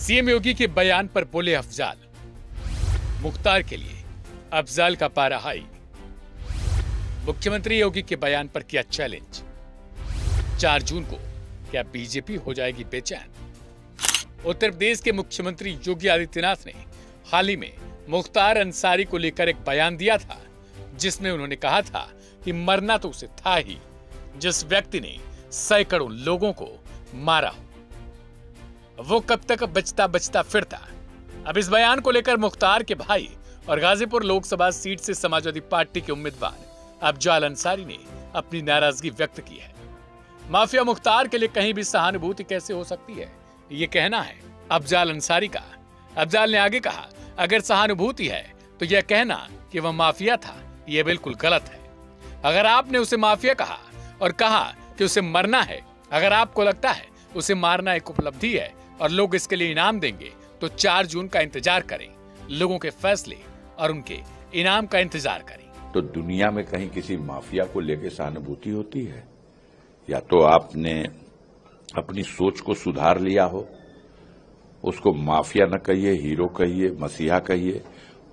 CM योगी के बयान पर बोले अफजाल, मुख्तार के लिए अफजाल का पारा हाई। मुख्यमंत्री योगी के बयान पर किया चैलेंज, 4 जून को क्या बीजेपी हो जाएगी बेचैन। उत्तर प्रदेश के मुख्यमंत्री योगी आदित्यनाथ ने हाल ही में मुख्तार अंसारी को लेकर एक बयान दिया था, जिसमें उन्होंने कहा था कि मरना तो उसे था ही जिस व्यक्ति ने सैकड़ों लोगों को मारा हो, वो कब तक बचता बचता फिरता। अब इस बयान को लेकर मुख्तार के भाई और गाजीपुर लोकसभा सीट से समाजवादी पार्टी के उम्मीदवार अफजाल अंसारी ने अपनी नाराजगी व्यक्त की है। माफिया मुख्तार के लिए कहीं भी सहानुभूति कैसे हो सकती है, ये कहना है अफजाल अंसारी का। अफजाल ने आगे कहा, अगर सहानुभूति है तो यह कहना कि वह माफिया था, यह बिल्कुल गलत है। अगर आपने उसे माफिया कहा और कहा कि उसे मरना है, अगर आपको लगता है उसे मारना एक उपलब्धि है और लोग इसके लिए इनाम देंगे, तो 4 जून का इंतजार करें, लोगों के फैसले और उनके इनाम का इंतजार करें। तो दुनिया में कहीं किसी माफिया को लेकर सहानुभूति होती है? या तो आपने अपनी सोच को सुधार लिया हो, उसको माफिया न कहिए, हीरो कहिए, मसीहा कहिए,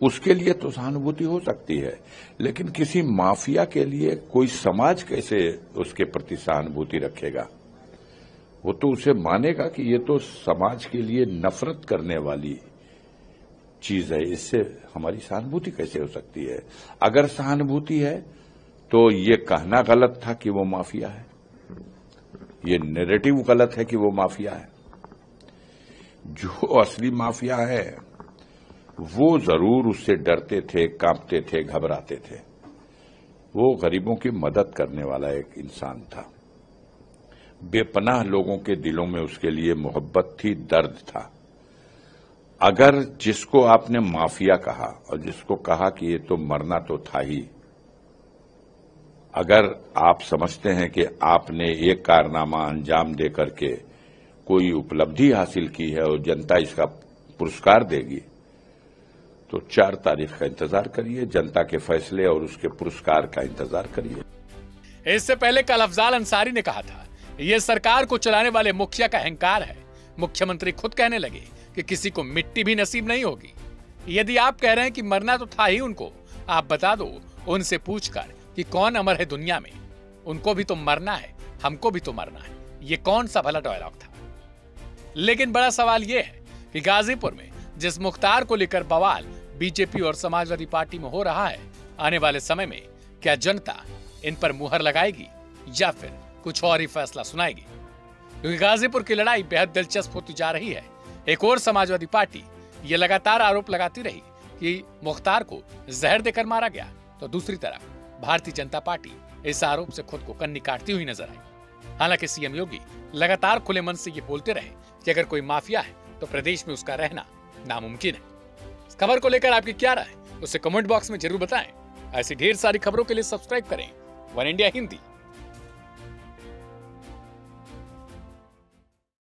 उसके लिए तो सहानुभूति हो सकती है। लेकिन किसी माफिया के लिए कोई समाज कैसे उसके प्रति सहानुभूति रखेगा? वो तो उसे मानेगा कि ये तो समाज के लिए नफरत करने वाली चीज है, इससे हमारी सहानुभूति कैसे हो सकती है? अगर सहानुभूति है तो ये कहना गलत था कि वो माफिया है, ये नैरेटिव गलत है कि वो माफिया है। जो असली माफिया है वो जरूर उससे डरते थे, कांपते थे, घबराते थे। वो गरीबों की मदद करने वाला एक इंसान था। बेपनाह लोगों के दिलों में उसके लिए मोहब्बत थी, दर्द था। अगर जिसको आपने माफिया कहा और जिसको कहा कि ये तो मरना तो था ही, अगर आप समझते हैं कि आपने एक कारनामा अंजाम दे करके कोई उपलब्धि हासिल की है और जनता इसका पुरस्कार देगी, तो 4 तारीख का इंतजार करिए, जनता के फैसले और उसके पुरस्कार का इंतजार करिए। इससे पहले कल अफजाल अंसारी ने कहा था, यह सरकार को चलाने वाले मुखिया का अहंकार है। मुख्यमंत्री खुद कहने लगे कि किसी को मिट्टी भी नसीब नहीं होगी। यदि आप कह रहे हैं कि मरना तो था ही उनको, आप बता दो उनसे पूछकर कि कौन अमर है दुनिया में। उनको भी तो मरना है, हमको भी तो मरना है। ये कौन सा भला डायलॉग था? लेकिन बड़ा सवाल यह है कि गाजीपुर में जिस मुख्तार को लेकर बवाल बीजेपी और समाजवादी पार्टी में हो रहा है, आने वाले समय में क्या जनता इन पर मुहर लगाएगी या फिर कुछ और ही फैसला सुनाएगी? क्योंकि गाजीपुर की लड़ाई बेहद दिलचस्प होती जा रही है। एक और समाजवादी पार्टी ये लगातार आरोप लगाती रही कि मुख्तार को जहर देकर मारा गया, तो दूसरी तरफ भारतीय जनता पार्टी इस आरोप से खुद को कन्नी काटती हुई नजर आई। हालांकि सीएम योगी लगातार खुले मन से ये बोलते रहे कि अगर कोई माफिया है तो प्रदेश में उसका रहना नामुमकिन है। इस खबर को लेकर आपकी क्या राय है, उसे कमेंट बॉक्स में जरूर बताएं। ऐसी ढेर सारी खबरों के लिए सब्सक्राइब करें वन इंडिया हिंदी।